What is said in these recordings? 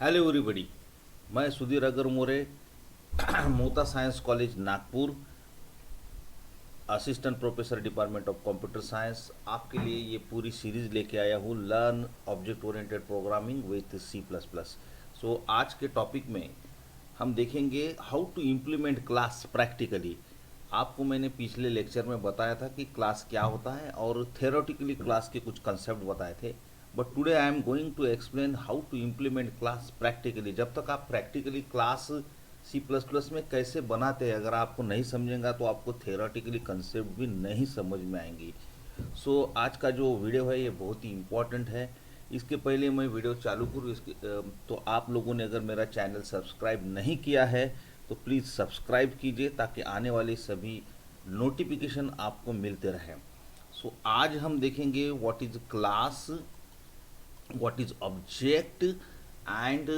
Hello everybody. मैं सुधीर अगर More Mohota science college Nagpur, assistant professor department of computer science आपके लिए ये पूरी सीरीज लेके आया हूँ, learn object oriented programming with C plus plus. So आज के टॉपिक में हम देखेंगे how to implement class practically. आपको मैंने पिछले लेक्चर में बताया था कि क्लास क्या होता है और थ्योरेटिकली क्लास के कुछ कंसेप्ट बताए थे, but today I am going to explain how to implement class practically. जब तक आप practically class C plus plus में कैसे बनाते हैं अगर आपको नहीं समझेंगे तो आपको थ्योरेटिकली कंसेप्ट भी नहीं समझ में आएंगी। सो आज का जो वीडियो है ये बहुत ही इम्पोर्टेंट है। इसके पहले मैं वीडियो चालू करूँ तो आप लोगों ने अगर मेरा चैनल सब्सक्राइब नहीं किया है तो प्लीज़ सब्सक्राइब कीजिए ताकि आने वाली सभी नोटिफिकेशन आपको मिलते रहें। सो आज हम देखेंगे what is class, what is object and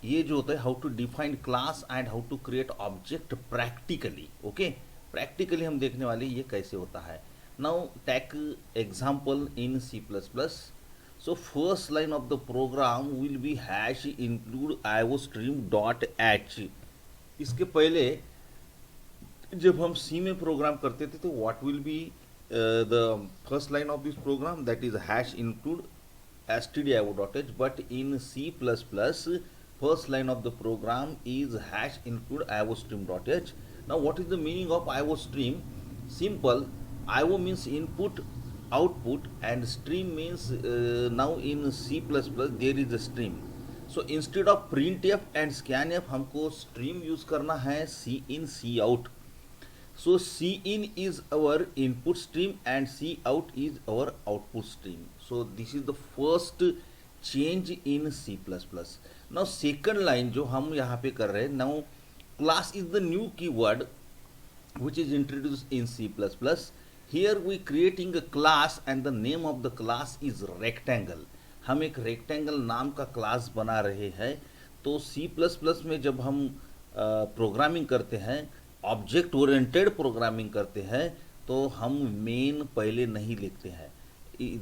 ये जो होता है how to define class and how to create object practically. Okay, practically हम देखने वाले ये कैसे होता है। Now take example in C plus plus. So first line of the program will be hash include iostream dot H. इसके पहले जब हम सी में प्रोग्राम करते थे तो what will be the first line of this program, that is hash include stdio.h, but in C++ first line of the program is hash include iostream.h. Now what is the meaning of iostream? Simple. IO means input output and stream means now in C++ there is a stream. So instead of printf and scanf हमको stream use करना है C in C out. So C in is our input stream and C out is our output stream. So this is the first change in C++. Now second line जो हम यहाँ पे कर रहे हैं, now class is the new keyword which is introduced in C++. Here we creating a class and the name of the class is rectangle. हम एक rectangle नाम का क्लास बना रहे हैं। तो C++ में जब हम प्रोग्रामिंग करते हैं, ऑब्जेक्ट ओरिएंटेड प्रोग्रामिंग करते हैं, तो हम मेन पहले नहीं लिखते हैं।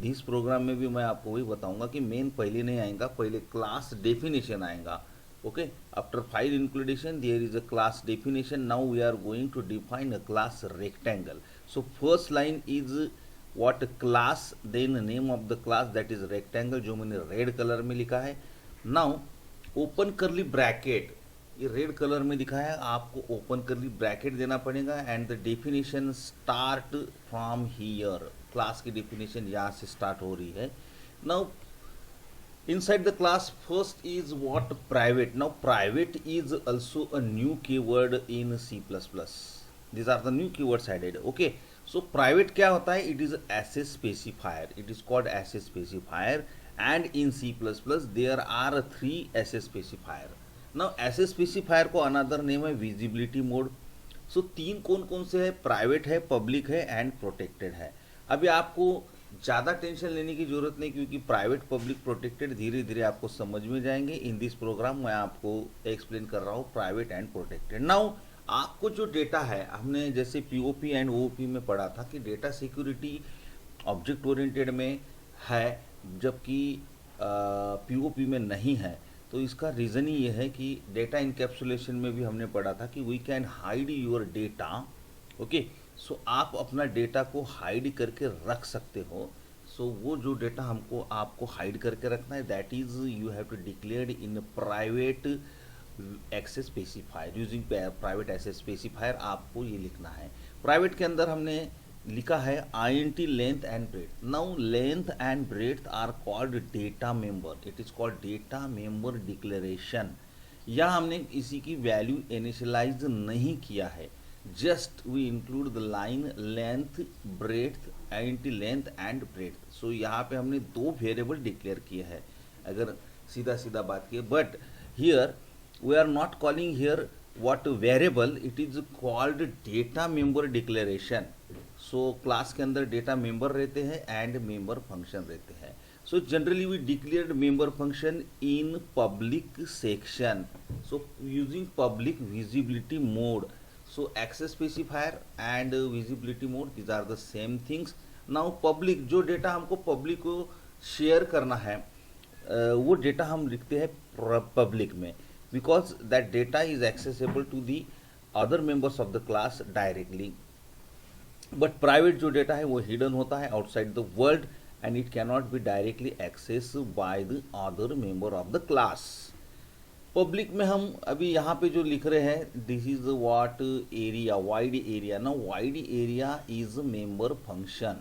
इस प्रोग्राम में भी मैं आपको वही बताऊंगा कि मेन पहले नहीं आएगा, पहले क्लास डेफिनेशन आएगा। Okay, after file inclusion there is a class definition. Now we are going to define a class rectangle. So first line is what class, then name of the class that is rectangle, जो मैंने red colour में लिखा है। Now open curly bracket, ये red colour में दिखा है, आपको ओपन करली ब्रैकेट देना पड़ेगा and the definition start from here. Class की डेफिनेशन यहाँ से स्टार्ट हो रही है। Now inside the class first is what private. Now private is also a new keyword in C++. These are the new keywords added. Okay, so private क्या होता है? It is access specifier. It is called access specifier and in C++ there are three access specifier. Now access specifier को another name है visibility mode. So तीन कौन कौन से है? प्राइवेट है, पब्लिक है एंड प्रोटेक्टेड है। अभी आपको ज़्यादा टेंशन लेने की ज़रूरत नहीं क्योंकि प्राइवेट पब्लिक प्रोटेक्टेड धीरे धीरे आपको समझ में जाएंगे। इन दिस प्रोग्राम मैं आपको एक्सप्लेन कर रहा हूँ प्राइवेट एंड प्रोटेक्टेड। नाउ आपको जो डेटा है, हमने जैसे पीओपी एंड ओओपी में पढ़ा था कि डेटा सिक्योरिटी ऑब्जेक्ट ओरिएंटेड में है जबकि पीओपी में नहीं है। तो इसका रीज़न ही ये है कि डेटा इनकैप्सुलेशन में भी हमने पढ़ा था कि we can hide your data. Okay, so आप अपना डेटा को हाइड करके रख सकते हो। सो वो जो डेटा हमको आपको हाइड करके रखना है, that is you have to declare in private access specifier. Using private access specifier आपको ये लिखना है। प्राइवेट के अंदर हमने लिखा है int length and breadth. Now length and breadth are called data member. It is called data member declaration. या हमने इसी की वैल्यू इनिशियलाइज नहीं किया है, just we include the line length breadth int length and breadth। so यहाँ पे हमने दो वेरिएबल डिक्लेयर किए हैं अगर सीधा सीधा बात की, but here we are not calling here what variable, it is called data member declaration. So class के अंदर डेटा मेंबर रहते हैं एंड मेंबर फंक्शन रहते हैं। So generally we declared member function in public section, so using public visibility mode. So access specifier and visibility mode, these are the same things. Now public, जो data हमको public को share करना है, वो data हम लिखते हैं public में, because that data is accessible to the other members of the class directly. But private जो डेटा है वो हिडन होता है outside the world and it cannot be directly access by the other member of the class. Public में हम अभी यहाँ पे जो लिख रहे हैं, this is what area, wide area. ना void area is a member function,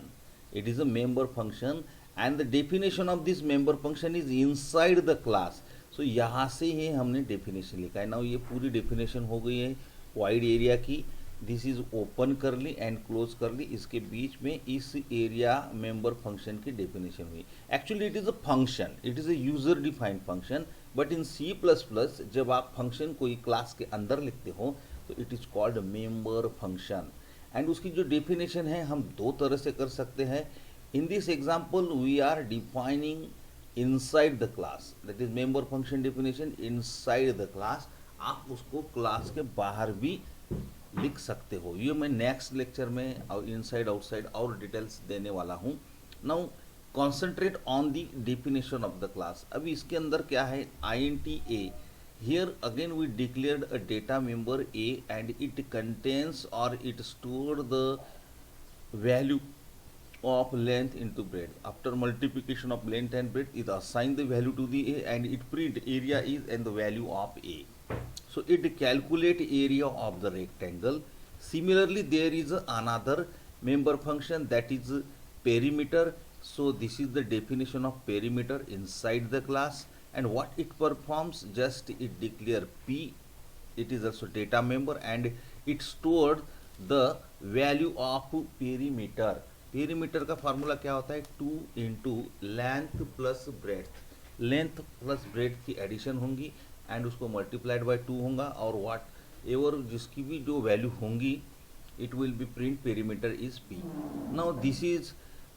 it is a member function and the definition of this member function is inside the class. So यहाँ से ही हमने डेफिनेशन लिखा है ना, ये पूरी डेफिनेशन हो गई है वाइड एरिया की। This is open curly and close curly, इसके बीच में इस एरिया मेंबर फंक्शन की डेफिनेशन हुई। Actually it is a function, it is a user defined function, but in C plus plus जब आप फंक्शन कोई क्लास के अंदर लिखते हो तो it is called member function. And उसकी जो डेफिनेशन है हम दो तरह से कर सकते हैं। In this example we are defining inside the class, that is member function definition inside the class. आप उसको क्लास के बाहर भी लिख सकते हो। ये मैं नेक्स्ट लेक्चर में इनसाइड आउटसाइड और डिटेल्स देने वाला हूँ। Now concentrate on the definition of the class. अभी इसके अंदर क्या है, INT A, here again we declared a data member A and it contains or it stored the value of length into breadth. After multiplication of length and breadth, it assign the value to the A and it print area is and the value of A. So it calculate area of the rectangle. Similarly, there is another member function that is perimeter. So this is the definition of perimeter inside the class, and what it performs, just it declare P. It is also data member and it stored the value of perimeter. Perimeter का formula क्या होता है, 2 into length plus breadth, length plus breadth की addition होंगी and उसको multiplied by 2 होगा, और वाट ever जिसकी भी जो वैल्यू होंगी it will be print perimeter is P. Now this is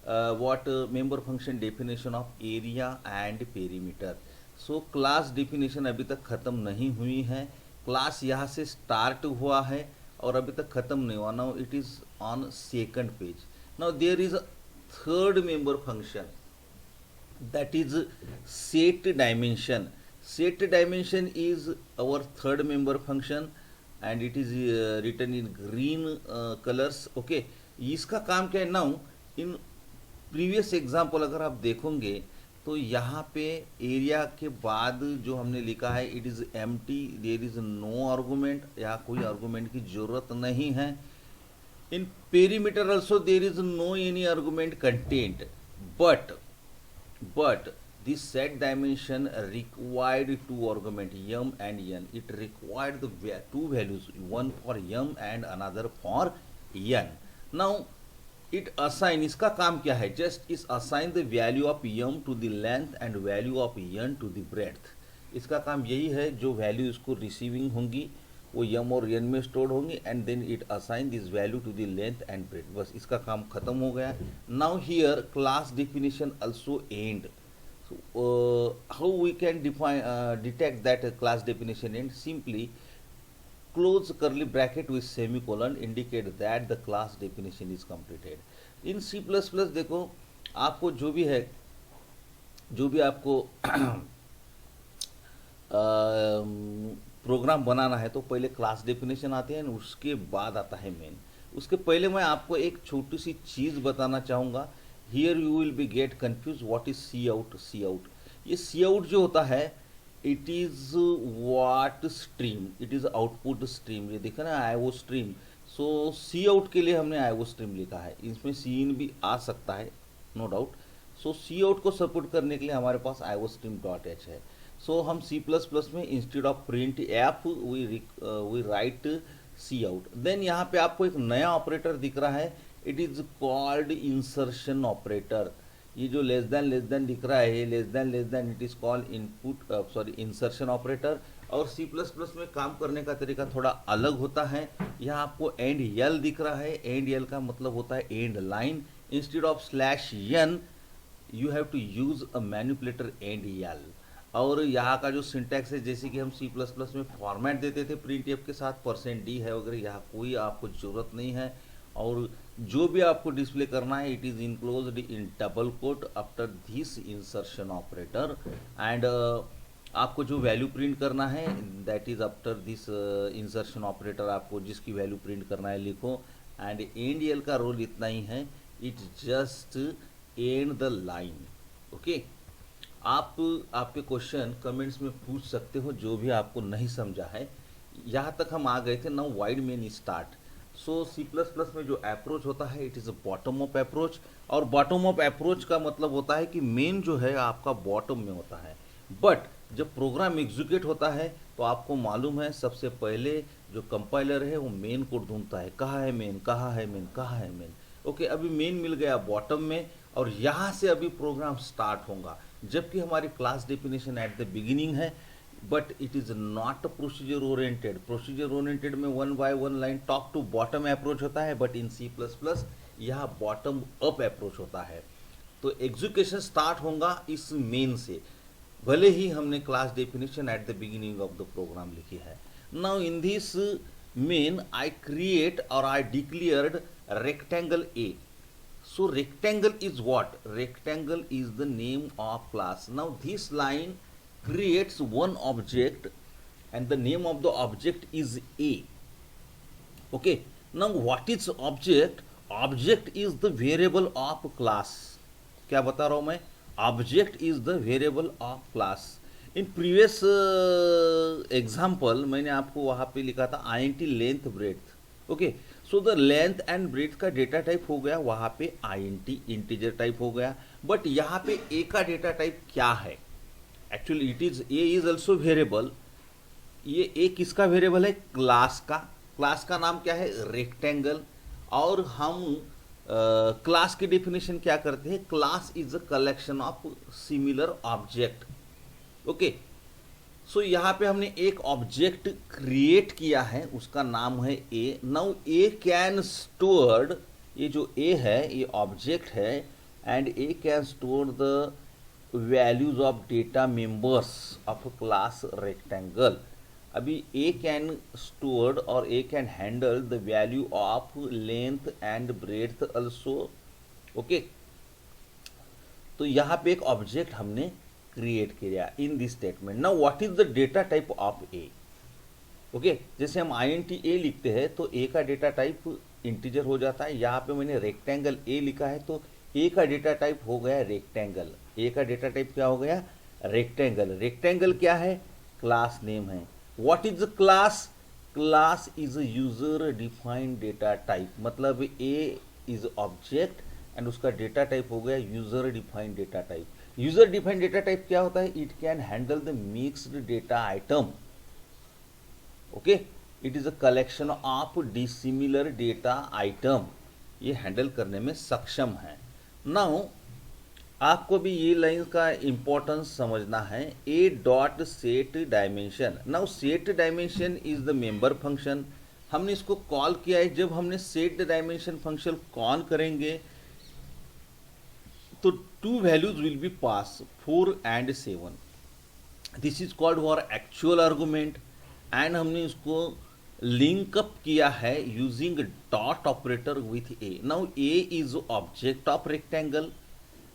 what member function definition of area and perimeter. So class definition अभी तक ख़त्म नहीं हुई है, क्लास यहाँ से स्टार्ट हुआ है और अभी तक ख़त्म नहीं हुआ। Now it is on second page. Now there is a third member function that is set dimension. Set dimension is our third member function and it is written in green colors. Okay, इसका काम क्या है, now in previous example अगर आप देखोगे तो यहाँ पे एरिया के बाद जो हमने लिखा है it is empty, there is no argument, यहाँ कोई आर्गूमेंट की ज़रूरत नहीं है। In perimeter also there is no any argument contained, but this set dimension required two argument m and n. It required the two values, one for m and another for n. Now it assign, इसका काम क्या है, just is assign the value of m to the length and value of n to the breadth. इसका काम यही है, जो value इसको रिसीविंग होंगी वो यम और एन में स्टोर्ड होंगी and then it assign this value to the length and breadth. बस इसका काम खत्म हो गया। Now here class definition also end. How we can define detect that class definition end, simply close curly bracket with semicolon indicate that the class definition is completed. In C plus plus देखो आपको जो भी है, जो भी आपको programme बनाना है तो पहले क्लास डेफिनेशन आते हैं, उसके बाद आता है मेन। उसके पहले मैं आपको एक छोटी सी चीज़ बताना चाहूँगा। Here you will be get confuse what is C out. C out, ये सी आउट जो होता है it is what stream, it is output stream. ये देखा ना IO stream, so C out के लिए हमने आईओ स्ट्रीम लिखा है, इसमें सी इन भी आ सकता है no doubt. So C out को सपोर्ट करने के लिए हमारे पास आईओ स्ट्रीम डॉट एच है। सो हम सी प्लस प्लस में instead of print F we write C out. Then यहाँ पे आपको एक नया ऑपरेटर दिख रहा है, it is called insertion operator. ये जो लेस देन दिख रहा है, less than it is called input sorry insertion operator. और सी प्लस प्लस में काम करने का तरीका थोड़ा अलग होता है। यहाँ आपको एंड यल दिख रहा है, एंड यल का मतलब होता है end line. Instead of slash n you have to use a manipulator end L. और यहाँ का जो सिंटैक्स है, जैसे कि हम सी प्लस प्लस में फॉर्मेट देते थे प्रिंट एफ के साथ %d है वगैरह, यहाँ कोई आपको ज़रूरत नहीं है। और जो भी आपको डिस्प्ले करना है it is enclosed in double quote after this insertion operator and आपको जो वैल्यू प्रिंट करना है that is after this insertion operator, आपको जिसकी वैल्यू प्रिंट करना है लिखो। एंड एंड एल का रोल इतना ही है, it just end the line. Okay, आप आपके क्वेश्चन कमेंट्स में पूछ सकते हो जो भी आपको नहीं समझा है। यहाँ तक हम आ गए थे, नाउ वाइड मेन स्टार्ट। सो सी प्लस प्लस में जो अप्रोच होता है it is a bottom up approach, और बॉटम अप अप्रोच का मतलब होता है कि मेन जो है आपका बॉटम में होता है। बट जब प्रोग्राम एग्जीक्यूट होता है तो आपको मालूम है सबसे पहले जो कंपाइलर है वो मेन कोड ढूंढता है, कहाँ है मेन, कहाँ है मेन, कहाँ है मेन। ओके, अभी मेन मिल गया बॉटम में, और यहाँ से अभी प्रोग्राम स्टार्ट होगा, जबकि हमारी class definition at the beginning है। But it is not procedure oriented. Procedure oriented में one by one line top to bottom approach होता है, but in C plus plus यहाँ बॉटम अप अप्रोच होता है। तो एग्जीक्यूशन स्टार्ट होगा इस मेन से, भले ही हमने class definition at the beginning of the program लिखी है। Now in this main I create और I declared rectangle A. So rectangle is what? Rectangle is the name of class. Now this line creates one object and the name of the object is A. Okay, now what is object? Object is the variable of class. क्या बता रहा हूँ मैं? Object is the variable of class. In previous example मैंने आपको वहाँ पे लिखा था int length breadth. Okay, so the length and breadth का डेटा टाइप हो गया वहाँ पे int इंटीजर टाइप हो गया। बट यहाँ पे a का डेटा टाइप क्या है? Actually it is a is also variable. ये a किसका वेरिएबल है? क्लास का। क्लास का नाम क्या है? रेक्टेंगल। और हम क्लास की डेफिनेशन क्या करते हैं? Class is a collection of similar object. Okay, so यहाँ पे हमने एक ऑब्जेक्ट क्रिएट किया है, उसका नाम है A. Now A can stored, ये जो ए है ये ऑब्जेक्ट है, and A can store the values of data members of class rectangle. अभी ए कैन स्टोर्ड और A can handle the value of length and breadth also. Okay, तो यहाँ पे एक ऑब्जेक्ट हमने क्रिएट किया in this statement. Now what is the data type of A? Okay, जैसे हम int a लिखते हैं तो a का डेटा टाइप इंटीजर हो जाता है। यहाँ पे मैंने रेक्टेंगल a लिखा है तो a का डेटा टाइप हो गया रेक्टेंगल। a का डेटा टाइप क्या हो गया? रेक्टेंगल। रेक्टेंगल क्या है? क्लास नेम है। What is class? Class is a user defined data type, मतलब a इज ऑब्जेक्ट एंड उसका डेटा टाइप हो गया user defined data type. User defined data type क्या होता है? It can handle the mixed data item. Okay, it is a collection of dissimilar data item, ये handle करने में सक्षम है। नाउ आपको भी ये लाइन का इंपॉर्टेंस समझना है। ए dot set dimension. Now set dimension is the member function. हमने इसको कॉल किया है। जब हमने सेट डायमेंशन फंक्शन कॉल करेंगे तो two values will be pass, 4 and 7। This is called for actual argument, and हमने इसको लिंक अप किया है using dot operator with A. Now A is object of rectangle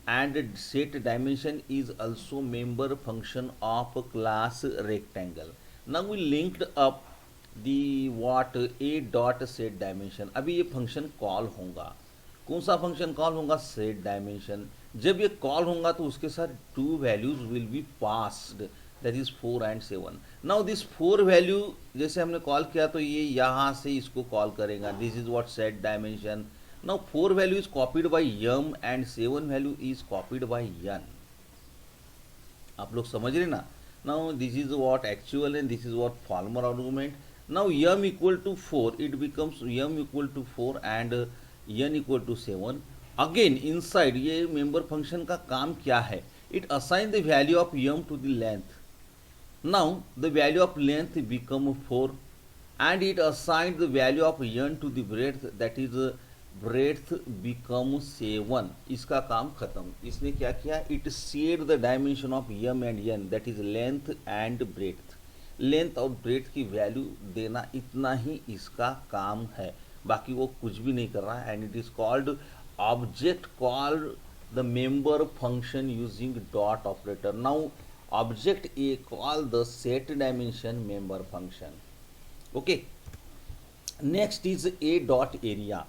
and set dimension is also member function of class rectangle. Now we linked up the what A dot set dimension. अभी ये function call होगा। कौन सा function call होगा? Set dimension. जब ये call होगा तो उसके साथ to values will be passed, that is 4 and 7। Now this 4 value जैसे हमने कॉल किया तो ये यहाँ से इसको कॉल करेगा। This is what set dimension. Now 4 value is copied by m and 7 value is copied by n. आप लोग समझ रहे ना? Now this is what actual and this is what former argument. Now m equal to 4, it becomes m equal to 4 and n equal to 7। Again inside ये member function का काम क्या है? It assign the value of M two the length. Now the value of length become 4 and it assign the value of n to the breadth, that is breadth become 7। इसका काम खत्म। इसने क्या किया? It set the dimension of m and n, that is length and breadth. Length और breadth की value देना, इतना ही इसका काम है। बाकी वो कुछ भी नहीं कर रहा है। And it is called object called the member function using dot operator. Now object A call the set dimension member function. Okay, next is a dot area.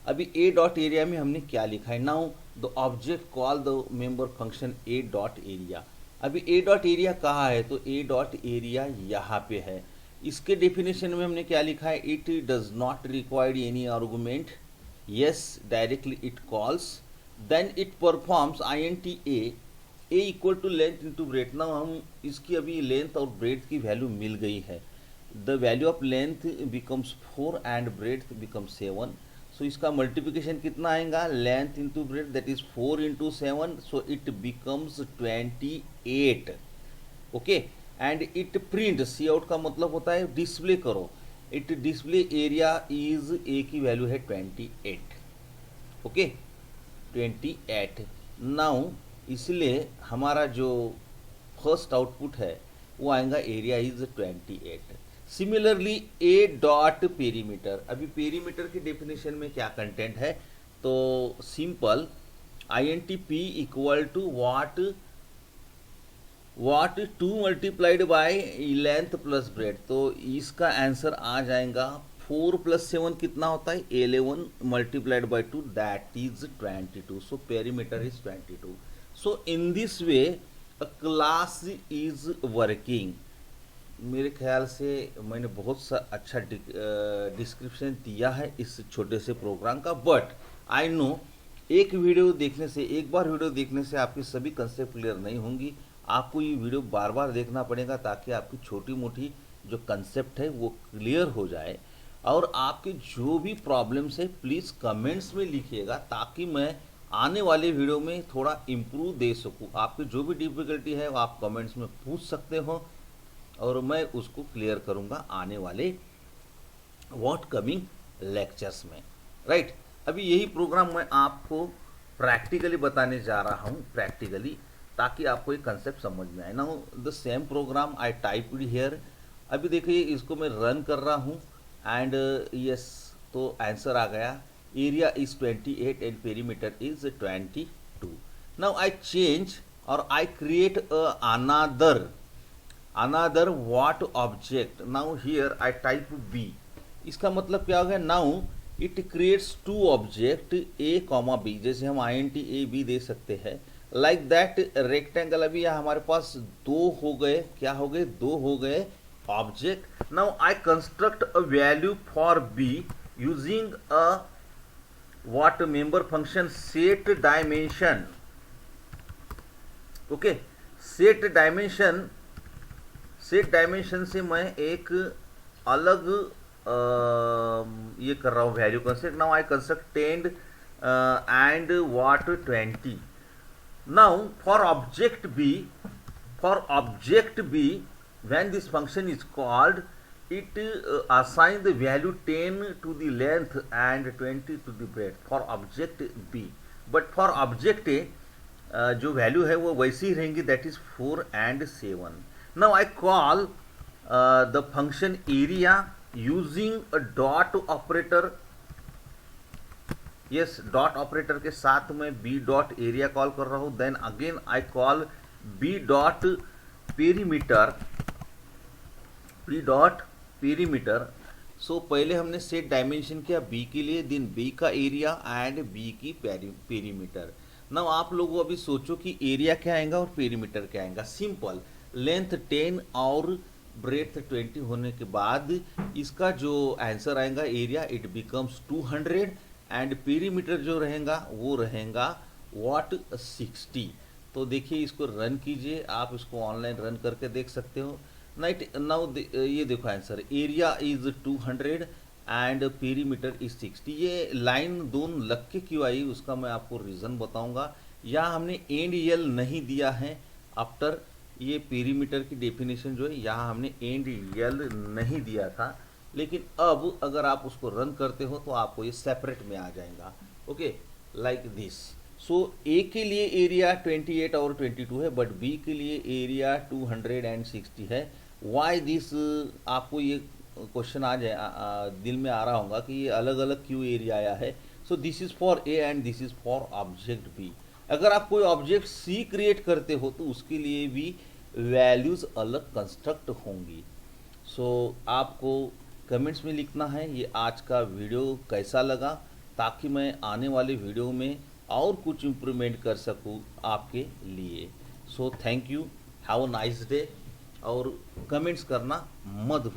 अभी ए डॉट एरिया में हमने क्या लिखा है? Now the object call the member function A dot area. अभी ए dot area कहाँ है? तो ए डॉट एरिया यहाँ पे है। इसके डेफिनेशन में हमने क्या लिखा है? It does not require any argument, yes directly it calls, then it performs I N T A equal to length into breadth. ना हम इसकी अभी लेंथ और ब्रेथ की वैल्यू मिल गई है। The value of length becomes 4 and breadth becomes 7। So इसका मल्टीप्लिकेशन कितना आएगा? Length into breadth, that is 4 into 7, so it becomes 28। Okay, and it print, C out का मतलब होता है डिस्प्ले करो। It display area is A की value है 28। ओके, 28। नाउ इसलिए हमारा जो फर्स्ट आउटपुट है वो आएगा area is 28। Similarly A dot perimeter. अभी पेरीमीटर की डेफिनेशन में क्या कंटेंट है? तो simple I N T P equal to what 2 multiplied by length plus breadth. तो इसका आंसर आ जाएगा 4 + 7 कितना होता है? 11 multiplied by 2, that is 22। So perimeter is 22। So in this way a class is working. मेरे ख्याल से मैंने बहुत सा अच्छा डिस्क्रिप्शन दिया है इस छोटे से प्रोग्राम का, बट आई नो एक बार वीडियो देखने से आपकी सभी कंसेप्ट क्लियर नहीं होंगी। आपको ये वीडियो बार बार देखना पड़ेगा ताकि आपकी छोटी मोटी जो कंसेप्ट है वो क्लियर हो जाए। और आपके जो भी प्रॉब्लम्स है प्लीज़ कमेंट्स में लिखिएगा ताकि मैं आने वाले वीडियो में थोड़ा इम्प्रूव दे सकूँ। आपकी जो भी डिफ़िकल्टी है वो आप कमेंट्स में पूछ सकते हो और मैं उसको क्लियर करूँगा आने वाले कमिंग लेक्चर्स में, राइट। अभी यही प्रोग्राम मैं आपको प्रैक्टिकली बताने जा रहा हूँ, ताकि आपको एक कंसेप्ट समझ में आए। Now the same program I typed here. अभी देखिए इसको मैं रन कर रहा हूँ एंड यस, तो आंसर आ गया। Area is 28 and perimeter is 22। Now I change और I create another what object. Now here I type B. इसका मतलब क्या हो गया? Now it creates 2 object A, B। जैसे हम INT-A-B दे सकते हैं, लाइक दैट रेक्टेंगल। अभी यहाँ हमारे पास 2 हो गए, क्या हो गए? 2 हो गए object. Now I construct a value for B using a what member function set dimension। ओके, सेट डायमेंशन से मैं एक अलग ये कर रहा हूँ value construct. Now I construct 10 and what 20। Now for object B when this function is called, it assign the value 10 to the length and 20 to the breadth for object B, but for object A जो value है वो वैसी ही रहेंगी, that is 4 and 7। Now I call the function area using a dot operator. Yes, dot operator के साथ मैं B dot area call कर रहा हूँ। Then again I call B dot perimeter. So पहले हमने सेट डायमेंशन किया बी के लिए, देन बी का एरिया एंड बी की पेरीमीटर। नाउ आप लोग अभी सोचो कि एरिया क्या आएगा और पेरीमीटर क्या आएगा। सिंपल, लेंथ 10 और ब्रेथ 20 होने के बाद इसका जो आंसर आएगा area, it becomes 200 and perimeter जो रहेगा वो रहेगा वाट 60। तो देखिए इसको रन कीजिए, आप इसको ऑनलाइन रन करके देख सकते हो। नाउ ये देखो answer, area is 200 and perimeter is 60। ये लाइन दोनों लग के क्यों आई उसका मैं आपको रीज़न बताऊंगा। यहाँ हमने एंड यल नहीं दिया है आफ्टर ये पेरीमीटर की डेफिनेशन जो है, यहाँ हमने एंड यल नहीं दिया था, लेकिन अब अगर आप उसको रन करते हो तो आपको ये सेपरेट में आ जाएगा। Okay, like this. So A के लिए एरिया 28 और 22 है, बट बी के लिए एरिया 260 है। वाई दिस, आपको ये क्वेश्चन आ जाए दिल में आ रहा होगा कि ये अलग अलग क्यों एरिया आया है। So this is for A and this is for object B. अगर आप कोई ऑब्जेक्ट सी क्रिएट करते हो तो उसके लिए भी वैल्यूज़ अलग कंस्ट्रक्ट होंगी। सो आपको कमेंट्स में लिखना है ये आज का वीडियो कैसा लगा, ताकि मैं आने वाले वीडियो में और कुछ इम्प्रूवमेंट कर सकूँ आपके लिए। So thank you, have a nice day, और कमेंट्स करना मत भूलिए।